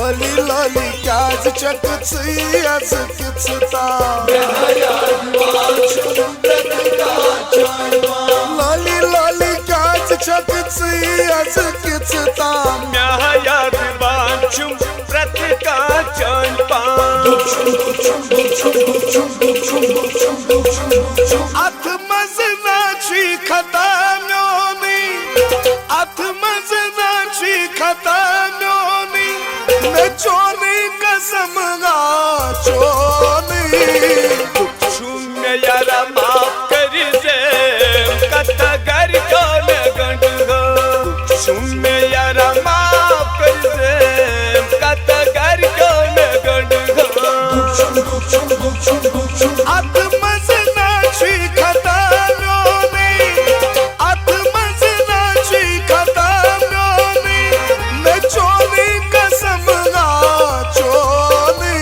लाली लाली क्याज चकची आज किचता लाली लाली क्याज चकची आज किचता म्या याद बांचुम व्रत का चंपा अथ मजनाची खता म्योनी अथ मजनाची खता म्योनी मैं चोनी कसम गा चोनी शून्य यारा माफ कर दे कथा घर को लगन हो शून्य यारा माफ कर दे कथा घर को लगन हो अथ मजनाची खता म्योनी अथ मजनाची खता म्योनी मैं चोनी कसम गा चोनी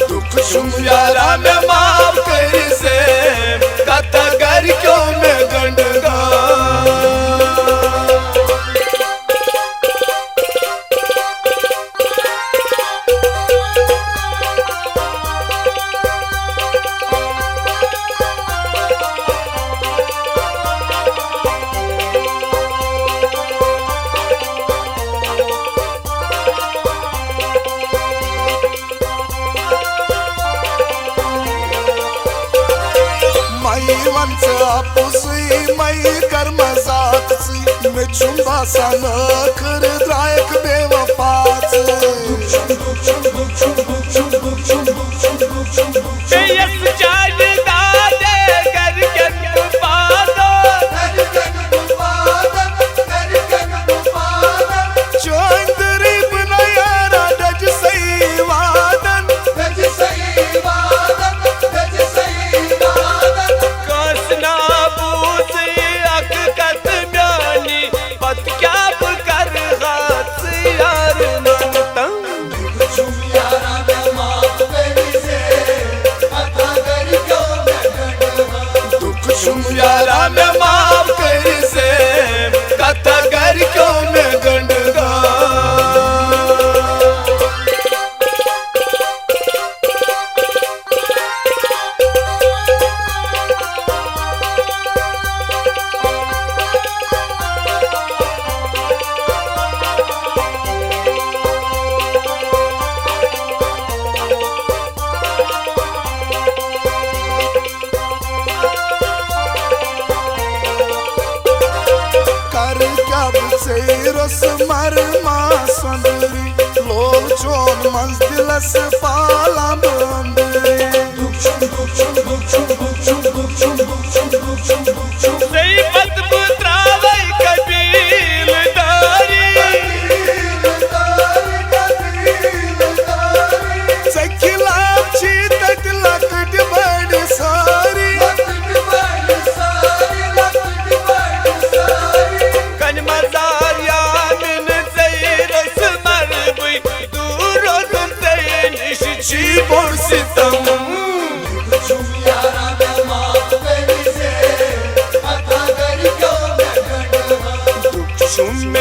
दुख शुम यारा में माफ कर से कथा घर क्यों मैं गंडगा माई वंच आपुसी माई कर्म जातसी मैं चुंबा सन कर द्रायक बेवफाच यस जान दादे कर के पादो चंद्री बनाया डज सही वादन कसना बूझ अक कत म्यानी पत क्या कर हाथ यार मनता दुख शुम यारा में माफ कर से कथा घर क्यों मैं गंडगा कर क्या से रस मर मा सुंदरी लोग चोन मंजिलस पाला बंदरी सही बदबू त्रावई कबील दारी से खिलाफ छी तक लकट बड़ी सारी कन मजार यामिन सही रस मरबई दूर तुम सही निशी बोर सितम शुम